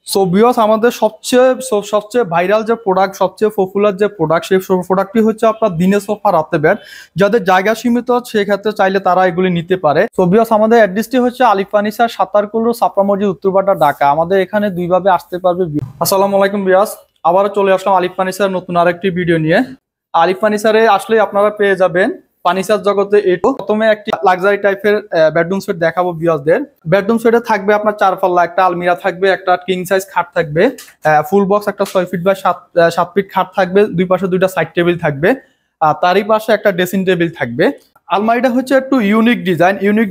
So viewers, আমাদের সবচেয়ে viral যে প্রোডাক্ট, সবচেয়ে পপুলার যে প্রোডাক্ট, সেই প্রোডাক্টটি হচ্ছে আপনার দিনে সোফা রাতে বেড। যাদের জায়গা সীমিত সেক্ষেত্রে চাইলে তারা এগুলি নিতে পারে। সো ভিউয়ার্স, আমাদের অ্যাড্রেসটি হচ্ছে আলিফ ফার্নিচার, সাতারকুল, ছাপড়া মসজিদ, উত্তরপাড়া, ঢাকা। আমাদের এখানে দুইভাবে আসতে পারবে। আসসালামু আলাইকুম ভিউয়ার্স, আবারও চলে আসলাম আলিফ ফার্নিচার নতুন আরেকটি ভিডিও নিয়ে। আলিফ ফার্নিচারে আসলে আপনারা পেয়ে যাবেন ফার্নিচার জগতে এটা প্রথমে একটি লাক্সারি টাইপের বেডরুম সেট দেখাবো ভিউয়ারদের। বেডরুম সেটে থাকবে আপনার 4 পাল্লা, একটা আলমিরা থাকবে, একটা কিং সাইজ খাট থাকবে, ফুল বক্স একটা 6 ফিট বাই 7 ফিট খাট থাকবে, দুই পাশে দুইটা সাইড টেবিল থাকবে, আর তারই পাশে একটা ড্রেসিং টেবিল থাকবে। আলমারিটা হচ্ছে একটু ইউনিক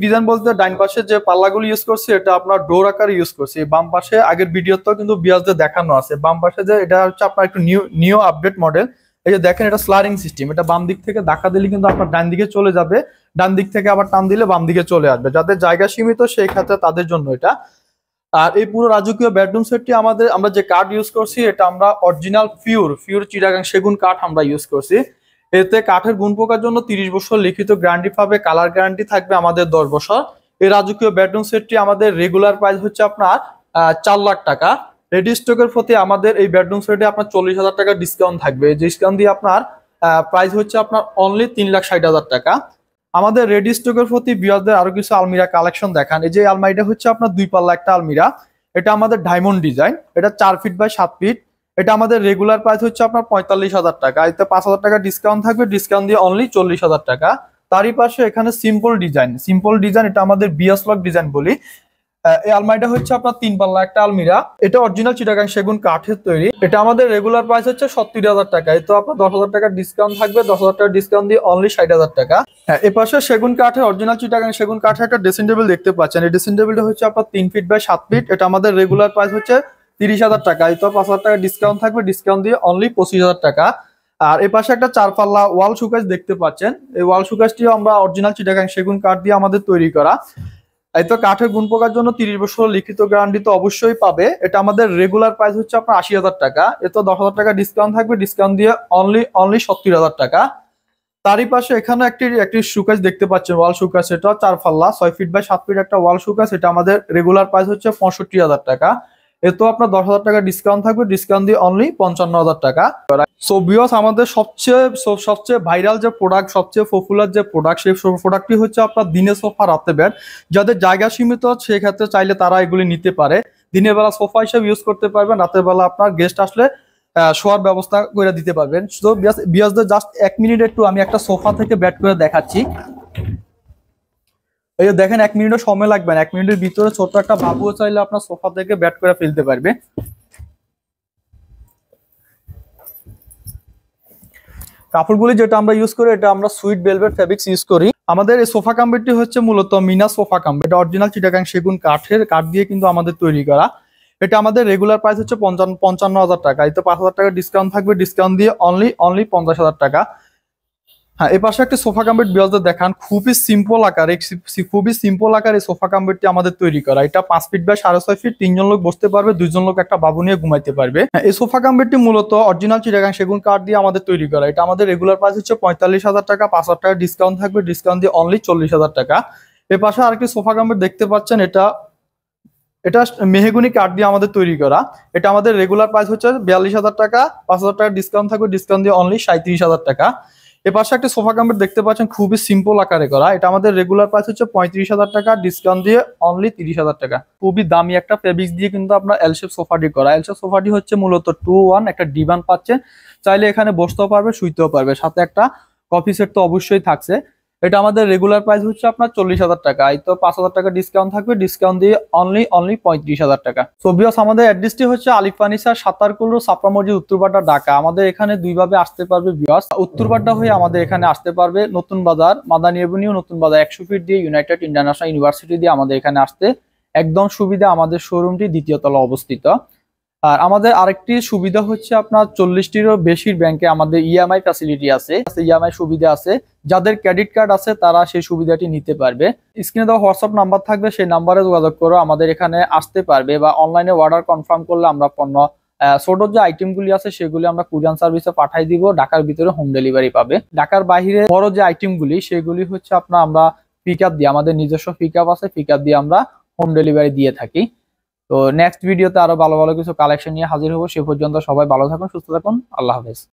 ডিজাইন বলতে ডাইন পাশে যে পাল্লাগুলো ইউজ করছি এটা আপনার ডোর আকারে ইউজ করছি। বাম পাশে আগের ভিডিওতেও কিন্তু ভিউয়ারদের দেখানো আছে, বাম পাশে যে এটা হচ্ছে আপনার একটু নিউ আপডেট মডেল। এই যে দেখেন, এটা স্লাইডিং সিস্টেম, এটা বাম দিক থেকে ধাক্কা দিলে কিন্তু আপনার ডান দিকে চলে যাবে, ডান দিক থেকে আবার টান দিলে বাম দিকে চলে আসবে। যাদের জায়গা সীমিত সেই ক্ষেত্রে তাদের জন্য এটা। আর এই পুরো রাজকীয় বেডরুম সেটটি আমরা যে কাঠ ইউজ করছি এটা আমরা অরিজিনাল পিওর চিটাগাং সেগুন কাঠ আমরা ইউজ করছি। এতে কাঠের গুণ পোকার জন্য 30 বছর লিখিত গ্যারান্টি পাবে, কালার গ্যারান্টি থাকবে আমাদের 10 বছর। এই রাজকীয় বেডরুম সেটটি আমাদের রেগুলার প্রাইস হচ্ছে আপনার 4 লাখ টাকা। রেডি স্টকের প্রতি আমাদের এই বেডরুম সেটে আপনার 40,000 টাকা ডিসকাউন্ট থাকবে। ডিসকাউন্ট দিয়ে আপনার প্রাইস হচ্ছে আপনার অনলি 3,60,000 টাকা। আমাদের রেডি স্টকের প্রতি ভিউয়ারদের আরো কিছু আলমিরা কালেকশন দেখান। এই যে আলমারিটা হচ্ছে আপনার 2 পাল্লা একটা আলমিরা, এটা আমাদের ডায়মন্ড ডিজাইন, এটা 4 ফিট বাই 7 ফিট। এটা আমাদের রেগুলার প্রাইস হচ্ছে আপনার 45,000 টাকা, এতে 5,000 টাকা ডিসকাউন্ট থাকবে, ডিসকাউন্ট দিয়ে অনলি 40,000 টাকা। তারই পাশে এখানে সিম্পল ডিজাইন, এটা আমাদের বিয়াস লক ডিজাইন বলি। এই আলমারিটা হচ্ছে আপনার 3 পাল্লা একটা আলমিরা, এটা অরিজিনাল চিটাগাং সেগুন কাঠের তৈরি। এটা আমাদের রেগুলার প্রাইস হচ্ছে 70,000 টাকা, তো আপনার 10,000 টাকা ডিসকাউন্ট থাকবে, 10,000 টাকা ডিসকাউন্ট দিয়ে অনলি 60,000 টাকা। হ্যাঁ, এ পাশে সেগুন কাঠের অরিজিনাল চিটাগাং সেগুন কাঠের একটা ড্রেসিং টেবিল দেখতে পাচ্ছেন। এই ড্রেসিং টেবিলটা হচ্ছে আপনার 3 ফিট বাই 7 ফিট। এটা আমাদের রেগুলার প্রাইস হচ্ছে 30,000 টাকা, তো 5,000 টাকা ডিসকাউন্ট থাকবে, ডিসকাউন্ট দিয়ে অনলি 25,000 টাকা। আর এ পাশে একটা 4 পাল্লা ওয়াল শোকেস দেখতে পাচ্ছেন। এই ওয়াল শোকেসটিও আমরা অরিজিনাল চিটাগাং সেগুন কাঠ দিয়ে আমাদের তৈরি করা। এই তো কাঠের গুণ পোকার জন্য 30 বছর লিখিত গ্যারান্টি তো অবশ্যই পাবে। এটা আমাদের রেগুলার প্রাইস হচ্ছে আপনার 80,000 টাকা, এতে 10,000 টাকা ডিসকাউন্ট থাকবে, ডিসকাউন্ট দিয়ে অনলি 70,000 টাকা। তারই পাশে এখানে একটি শোকেস দেখতে পাচ্ছেন, ওয়াল শোকেস, এটা 4 পাল্লা 6 ফিট বাই 7 ফিট একটা ওয়াল শোকেস। এটা আমাদের রেগুলার প্রাইস হচ্ছে 65,000 টাকা, এতো আপনার 10,000 টাকা ডিসকাউন্ট থাকবে, ডিসকাউন্ট দিয়ে অনলি 55,000 টাকা। সো ভিউয়ার্স, আমাদের সবচেয়ে ভাইরাল যে প্রোডাক্ট, সবচেয়ে পপুলার যে প্রোডাক্ট, সেই প্রোডাক্টটি হচ্ছে আপনার দিনে সোফা রাতে বেড। যাদের জায়গা সীমিত সেক্ষেত্রে চাইলে তারা এগুলি নিতে পারে। দিনের বেলা সোফা হিসেবে ইউজ করতে পারবেন, রাতের বেলা আপনার গেস্ট আসলে শোয়ার ব্যবস্থা করে দিতে পারবেন। তো ভিউয়ার্সদের জাস্ট 1 মিনিট একটু আমি একটা সোফা থেকে বেড করে দেখাচ্ছি। এই যে দেখেন, 1 মিনিটও সময় লাগবে না, 1 মিনিটের ভিতরে ছোট্ট একটা বাবুও চাইলে আপনার সোফা থেকে বেড করে ফেলতে পারবে। কাপড়গুলি যেটা আমরা ইউজ করি এটা আমরা সুইট ভেলভেট ফেব্রিক্স ইউজ করি। আমাদের এই সোফা কাম্বেরটি হচ্ছে মূলত মিনা সোফা কাম্বের, এটা অরিজিনাল চিটাগাং সেগুন কাঠ দিয়ে কিন্তু আমাদের তৈরি করা। এটা আমাদের রেগুলার প্রাইস হচ্ছে 55,000 টাকা, এতে 5,000 টাকা ডিসকাউন্ট থাকবে, ডিসকাউন্ট দিয়ে অনলি 50,000 টাকা। হ্যাঁ, এই পাশে একটা সোফা কাম্বেট বিয়াজদের দেখান, খুবই সিম্পল আকারে সোফা কাম্বেটটি আমাদের তৈরি করা। এটা 5 ফিট বাই 6.5 ফিট, 3 জন লোক বসতে পারবে, 2 জন লোক একটা বাবু নিয়ে ঘুমাইতে পারবে। এই সোফা কাম্বেটটি মূলত অরিজিনাল চিটাগাং সেগুন কাঠ দিয়ে আমাদের তৈরি করা। এটা আমাদের রেগুলার প্রাইস হচ্ছে 45,000 টাকা, 5,000 টাকা ডিসকাউন্ট থাকবে, ডিসকাউন্ট দিয়ে অনলি 40,000 টাকা। এর পাশে আরেকটি সোফা কাম্বেট দেখতে পাচ্ছেন, এটা মেহগুনি কাঠ দিয়ে আমাদের তৈরি করা। এটা আমাদের রেগুলার প্রাইস হচ্ছে 42,000 টাকা, 5,000 টাকা ডিসকাউন্ট থাকবে, ডিসকাউন্ট দিয়ে অনলি 37,000 টাকা। এর পাশে একটা সোফা কাম্বেট দেখতে পাচ্ছেন, খুবই সিম্পল আকারে করা। এটা আমাদের রেগুলার প্রাইস হচ্ছে 35,000 টাকা, ডিসকাউন্ট দিয়ে অনলি 30,000 টাকা। খুবই দামি একটা ফেব্রিক্স দিয়ে কিন্তু আপনার এল শেপ সোফাটি করা। এল শেপ সোফাটি হচ্ছে মূলত 2-1 একটা ডিভান পাচ্ছেন, চাইলে এখানে বসতেও পারবে, শুইতেও পারবে, সাথে একটা কফি সেট তো অবশ্যই থাকছে। এটা আমাদের রেগুলার প্রাইস হচ্ছে আপনার 40,000 টাকা, এই তো 5,000 টাকা ডিসকাউন্ট থাকবে, ডিসকাউন্ট দিয়ে অনলি 35,000 টাকা। সো ভিউয়ার্স, আমাদের অ্যাড্রেসটি হচ্ছে আলিফ ফার্নিচার, সাতারকুল, ছাপড়া মসজিদ, উত্তরপাড়া, ঢাকা। আমাদের এখানে দুইভাবে আসতে পারবে ভিউয়ার্স। উত্তরপাড়া হয়ে আমাদের এখানে আসতে পারবে নতুন বাজার, মাদানী এভিনিউ, নতুন বাজার 100 ফিট দিয়ে ইউনাইটেড ইন্টারন্যাশনাল ইউনিভার্সিটি দিয়ে আমাদের এখানে আসতে একদম সুবিধা। আমাদের শোরুমটি 2য় তলা অবস্থিত। আর আমাদের আরেকটি সুবিধা হচ্ছে আপনার 40টিরও বেশি ব্যাংকে আমাদের ইএমআই ফ্যাসিলিটি আছে, ইএমআই সুবিধা আছে। যাদের ক্রেডিট কার্ড আছে তারা সেই সুবিধাটি নিতে পারবে। স্ক্রিনে দেওয়া হোয়াটসঅ্যাপ নাম্বার থাকবে, সেই নাম্বারে যোগাযোগ করে আমাদের এখানে আসতে পারবে, বা অনলাইনে অর্ডার কনফার্ম করলে আমরা পণ্য ছোট যে আইটেমগুলি আছে সেগুলি আমরা কুরিয়ার সার্ভিসে পাঠাই দিব, ঢাকার ভিতরে হোম ডেলিভারি পাবে। ঢাকার বাইরে বড় যে আইটেমগুলি সেগুলি হচ্ছে আমরা পিক আপ দিয়ে, আমাদের নিজস্ব পিক আপ আছে, পিক আপ দিয়ে আমরা হোম ডেলিভারি দিয়ে থাকি। তো নেক্সট ভিডিওতে আরো ভালো ভালো কিছু কালেকশন নিয়ে হাজির হবো। সে পর্যন্ত সবাই ভালো থাকুন, সুস্থ থাকুন, আল্লাহ হাফেজ।